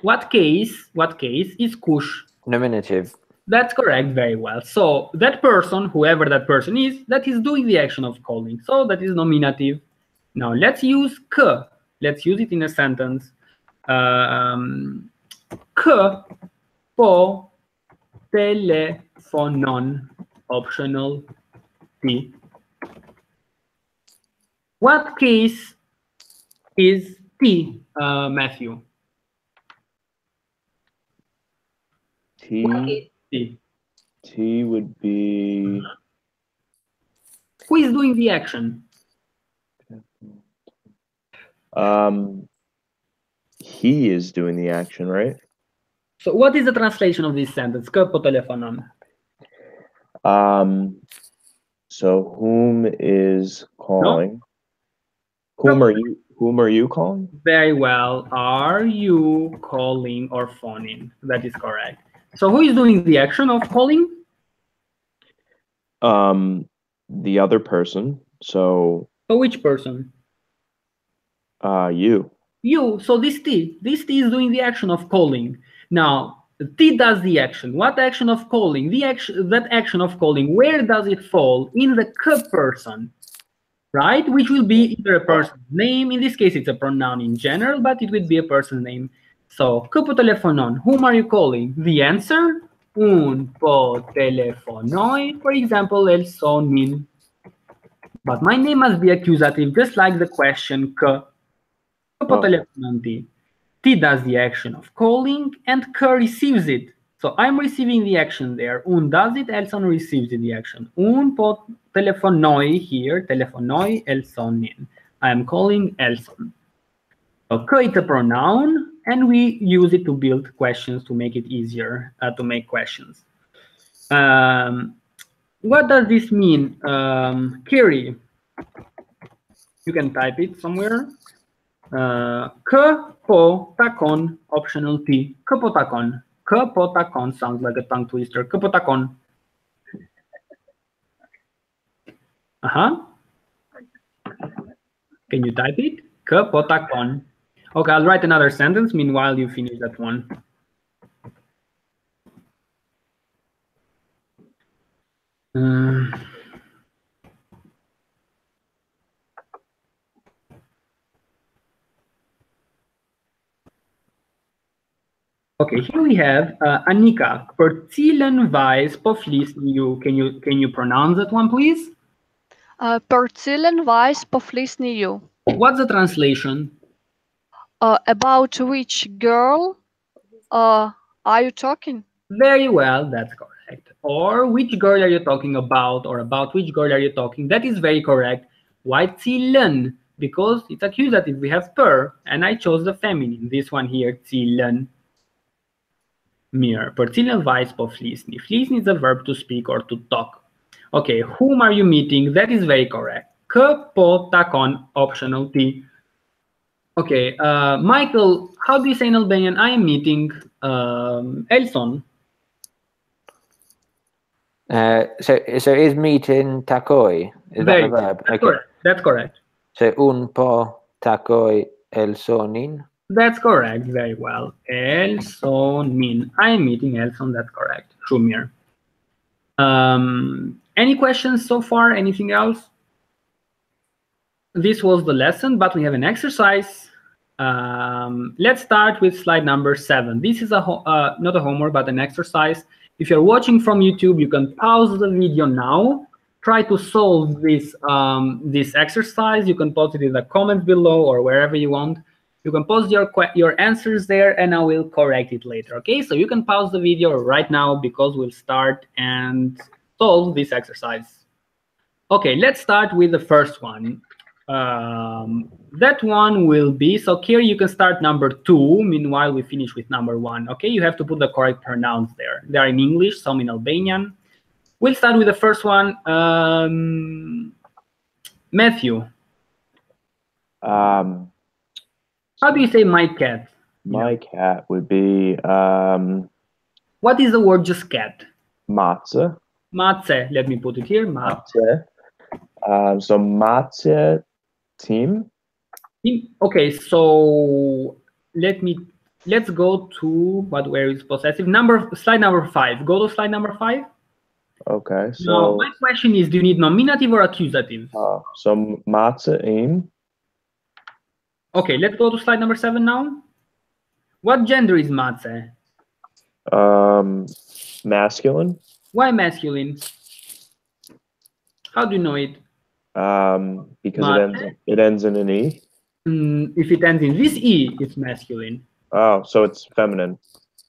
What case is kush? Nominative. That's correct, very well. So that person, whoever that person is, that is doing the action of calling. So that is nominative. Now let's use k. Let's use it in a sentence. K, po, telefonon, optional T. What case is T, Matthew? T. T. T would be. Who is doing the action? He is doing the action, right? So what is the translation of this sentence? K po telefonon. So whom is calling? No. Whom are you calling? Very well. Are you calling or phoning? That is correct. So who is doing the action of calling? The other person. So which person? you. You. So this T is doing the action of calling. Now T does the action. What action of calling? That action of calling, where does it fall? In the K person, right? Which will be either a person's name. In this case, it's a pronoun in general, but it would be a person's name. So, K po telefonon, whom are you calling? The answer, un po telefonoi, for example, el sonin. But my name must be accusative, just like the question K. K po telefonon T. T does the action of calling, and K receives it. So I'm receiving the action there. Un does it, Elson receives the action. Un po telefonoi here, telefonoi Elsonin. I am calling Elson. So K is a pronoun, and we use it to build questions to make it easier to make questions. What does this mean? Kiri, you can type it somewhere. K po takon, optional T. K po takon. K po takon sounds like a tongue twister. K po takon. Can you type it? K po takon. Okay, I'll write another sentence. Meanwhile, you finish that one. Okay, here we have Anika. Percilen weiß poflisniu. Can you pronounce that one, please? Percilen weiß poflisniu. What's the translation? About which girl are you talking? Very well, that's correct. Or which girl are you talking about, or about which girl are you talking? That is very correct. Why zielen? Because it's accusative. We have per, and I chose the feminine. This one here, zielen. Mir. Percilen weiß poflisni. Flisni is a verb to speak or to talk. Okay, whom are you meeting? That is very correct. Că po takon, optional T. Okay, Michael, how do you say in Albanian? I am meeting Elson. So is meeting takoi? Is that the verb? That's correct. That's correct. So un po takoi Elsonin. That's correct. Very well. Elsonin. I am meeting Elson. That's correct. Shumir. Any questions so far? Anything else? This was the lesson, but we have an exercise. Let's start with slide number 7. This is not a homework, but an exercise. If you're watching from YouTube, you can pause the video now. Try to solve this this exercise. You can post it in the comments below or wherever you want. You can post your answers there, and I will correct it later. Okay, so you can pause the video right now because we'll start and solve this exercise. Okay, let's start with the first one. That one will be, so here you can start number 2. Meanwhile, we finish with number 1. Okay, you have to put the correct pronouns there. They are in English, some in Albanian. We'll start with the first one. Matthew. How do you say my cat? My cat would be What is the word just cat? matze. Matze. Let me put it here. Matze. So matze team. Okay, so let's go to where is possessive? Slide number 5. Go to slide number 5. Okay, so now, my question is, do you need nominative or accusative? so matze im. Okay, let's go to slide number 7 now. What gender is matze? Masculine. Why masculine? How do you know it? Because it ends in an e. If it ends in this e, it's masculine. Oh, so it's feminine.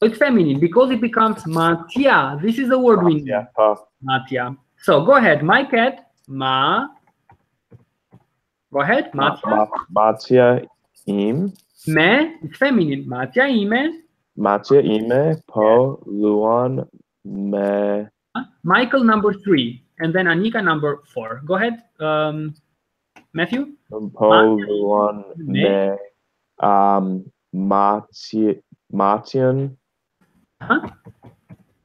It's feminine because it becomes matia. This is the word we need. Matia. So go ahead, my cat. Go ahead, matia. Matia im. Me, it's feminine. Matia ime. Matia ime po luan me. Michael number 3, and then Anika number 4. Go ahead, Matthew. Po luan me. Matian.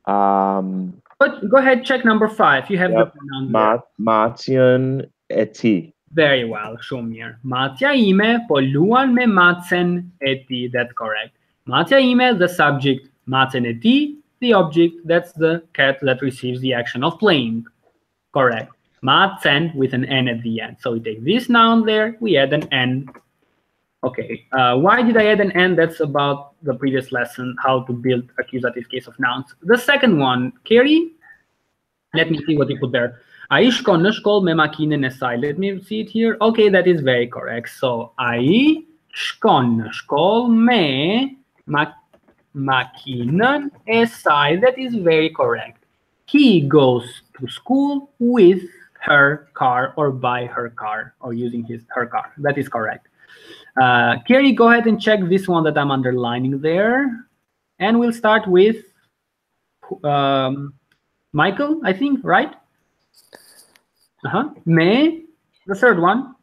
Go ahead, check number 5. You have the pronoun there. Matian eti. Very well, Shumir. Matia ime po luan me matsen eti. That's correct. Matia ime, the subject. Matsen eti, the object. That's the cat that receives the action of playing. Correct. Matsen with an N at the end. So we take this noun there, we add an N. Okay, why did I add an N? That's about the previous lesson, how to build accusative case of nouns. The second one, Carrie, let me see what you put there. Ai shkon në shkollë me makinën e saj. Let me see it here. Okay, that is very correct. So, ai shkon në shkollë me makinën e saj. That is very correct. He goes to school with her car or by her car or using her car. That is correct. Carrie, go ahead and check this one that I'm underlining there. And we'll start with Michael, I think, right? Me, the third one.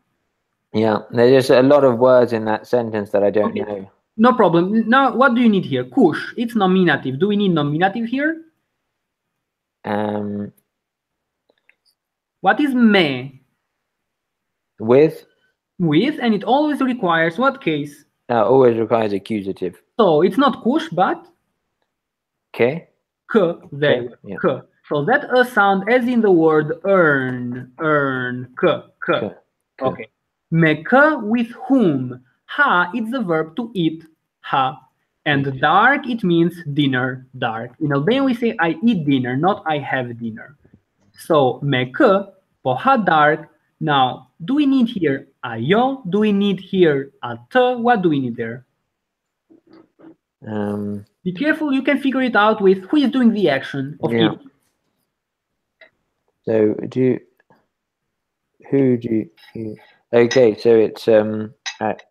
Yeah, there's just a lot of words in that sentence that I don't know. No problem. Now, what do you need here? Kush, it's nominative. Do we need nominative here? What is me? With? With, and it always requires what case? Always requires accusative. So it's not kush, but? K. K, there. Yeah. K. So that a sound as in the word earn, k. Okay. Me k with whom? Ha, it's the verb to eat. Ha. And dark, it means dinner, dark. In Albanian, we say I eat dinner, not I have dinner. So, me kë, po ha dark. Now, do we need here ajo? Do we need here atë? What do we need there? Be careful, you can figure it out with who is doing the action of Yeah. eating. So okay, so it's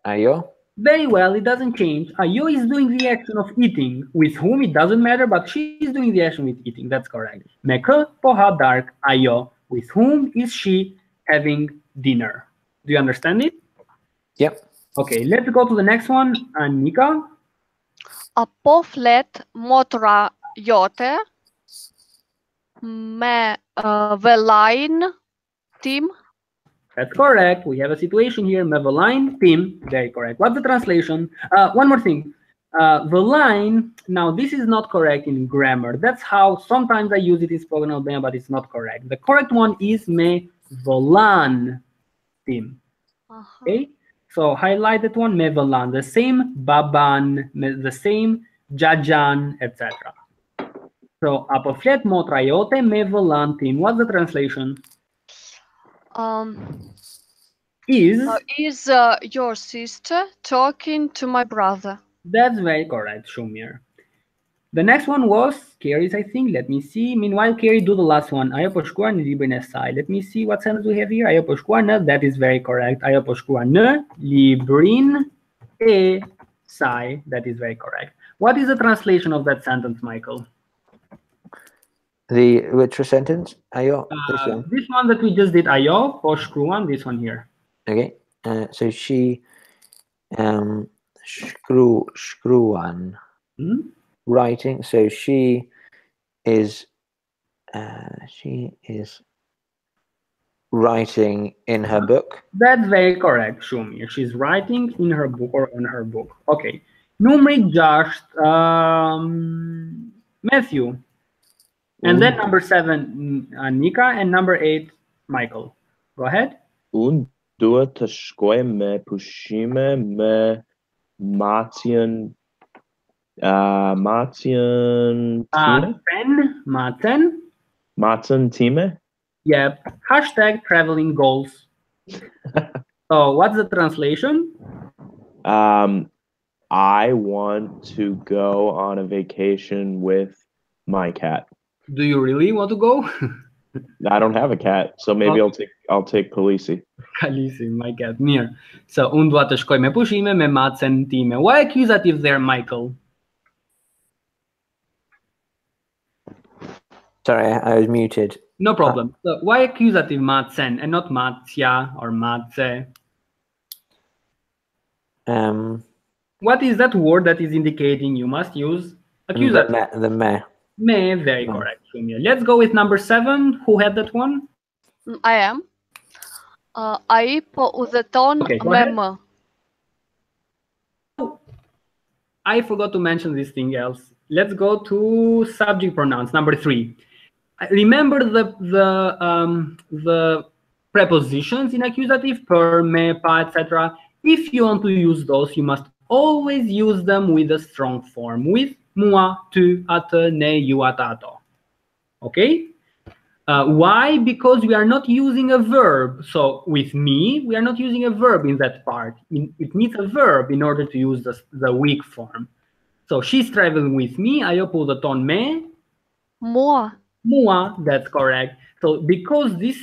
ayo. Very well, it doesn't change. Ayo is doing the action of eating. With whom, it doesn't matter, but she is doing the action with eating. That's correct. Me kë, po ha dark, ajo. With whom is she having dinner? Do you understand it? Yep. Okay, let's go to the next one. Annika. Po flet motra jote me vëllain tim. That's correct. We have a situation here. Me vëllain tim. Very correct. What's the translation? One more thing. Vëllain, now this is not correct in grammar. That's how sometimes I use it in spoken Albanian, but it's not correct. The correct one is me vëllan tim. Okay? So highlight that one, me vëllan. The same baban, the same jajan, etc. So apo flet motra jote me vëllan tim. What's the translation? Is your sister talking to my brother? That's very correct, Shumir. The next one was Carrie's, I think. Let me see. Meanwhile, Carrie, do the last one. Ajo po shkruar në librin e saj. Let me see what sentence we have here. Ajo po shkruar në, that is very correct. Ajo po shkruar në librin e saj. That is very correct. What is the translation of that sentence, Michael? Which sentence? Ayo. This one that we just did. Ajo po shkruan. This one here. Okay. So she shkruan. Writing. So she is writing in her book. That's very correct, Shumir. She's writing in her book or on her book. Okay. Numri 6, Matthew. And then number 7, Annika, and number 8, Michael. Go ahead. Unë duhet të shkoj me pushime me Matjen time? Matjen time? Yep. Hashtag traveling goals. So what's the translation? I want to go on a vacation with my cat. Do you really want to go? I don't have a cat, so maybe I'll take Khaleesi. Khaleesi, my cat. Mirë. So unë dua të shkoj me pushime me macen time. Why accusative there, Michael? Sorry, I was muted. No problem. So why accusative macen and not matsja or matse? What is that word that is indicating you must use accusative? The me. Me, very correct. Let's go with number 7. Who had that one? I am. Ai po udhëton me më. I forgot to mention this thing else. Let's go to subject pronouns, number 3. Remember the prepositions in accusative, per, me, pa, etc. If you want to use those, you must always use them with a strong form, with mua, tu, atë, ne, you, ata, ato. Okay? Why? Because we are not using a verb. So with me, we are not using a verb in that part. It needs a verb in order to use the weak form. So she's traveling with me. Ajo po udhëton me. Mua. Mua, that's correct. So because this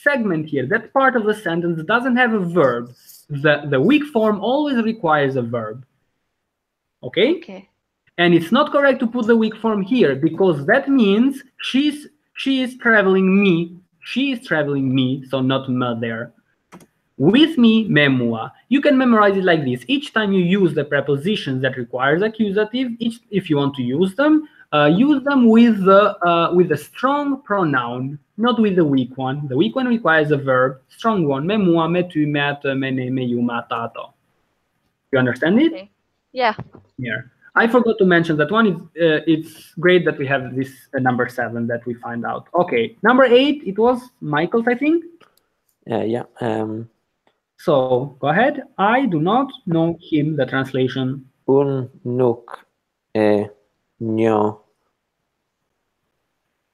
segment here, that part of the sentence doesn't have a verb, the weak form always requires a verb. Okay? Okay. And it's not correct to put the weak form here because that means she is traveling me. She is traveling me, so not me there. With me, me mua. You can memorize it like this. Each time you use the prepositions that requires accusative, if you want to use them with a strong pronoun, not with the weak one. The weak one requires a verb. Strong one, me mua, me tu, me atë, me ne, me you, me ata, ato. You understand it? Okay. Yeah. Here. I forgot to mention that one. It's great that we have this number 7 that we find out. Okay, number 8, it was Michael's, I think. Yeah. So go ahead. I do not know him. The translation. Un nuk njo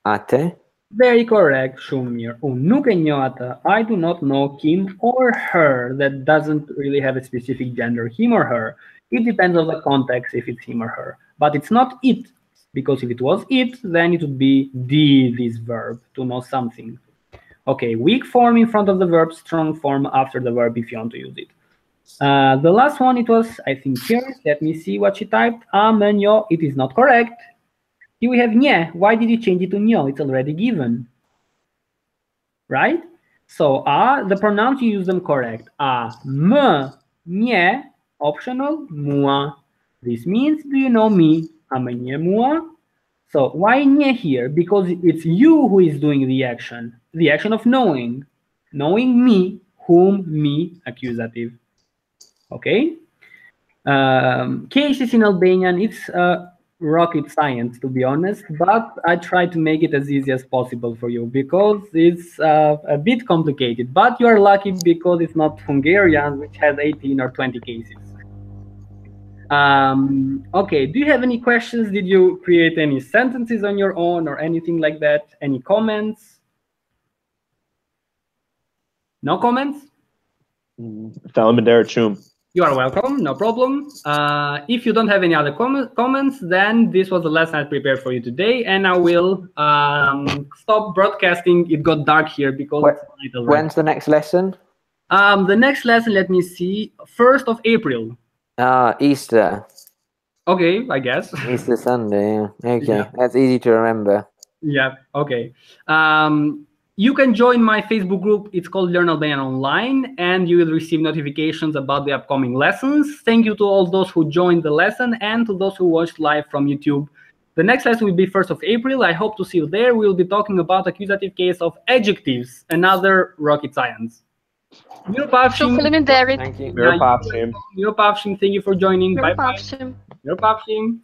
ate. Very correct, Shumir. Nuk e njoh atë. I do not know him or her. That doesn't really have a specific gender, him or her. It depends on the context if it's him or her. But it's not it, because if it was it, then it would be this verb, to know something. Okay, weak form in front of the verb, strong form after the verb if you want to use it. The last one, it was, I think, here. Let me see what she typed. Njo. It is not correct. Here we have nye. Why did you change it to njo? It's already given. Right? So the pronouns, you use them correct. M, nye, optional, mua. This means, do you know me? Nye mua. So why nye here? Because it's you who is doing the action of knowing. Knowing me, whom, me, accusative. Okay? Cases in Albanian, it's rocket science, to be honest, but I try to make it as easy as possible for you because it's a bit complicated, but you are lucky because it's not Hungarian, which has 18 or 20 cases. Okay, do you have any questions? Did you create any sentences on your own or anything like that? Any comments? No comments? Faleminderit. You are welcome, no problem. If you don't have any other comments, then this was the lesson I prepared for you today, and I will stop broadcasting. It got dark here because it's night already. When's the next lesson? The next lesson, let me see, 1st of April. Easter. Okay, I guess. Easter Sunday, yeah. Okay, Yeah. That's easy to remember. Yeah, okay. You can join my Facebook group. It's called Learn Albanian Online, and you will receive notifications about the upcoming lessons. Thank you to all those who joined the lesson and to those who watched live from YouTube. The next lesson will be 1st of April. I hope to see you there. We'll be talking about accusative case of adjectives, another rocket science. Faleminderit. Thank you. Miropafshim. Thank you for joining. Bye-bye. Mirupafshim. Miropafshim.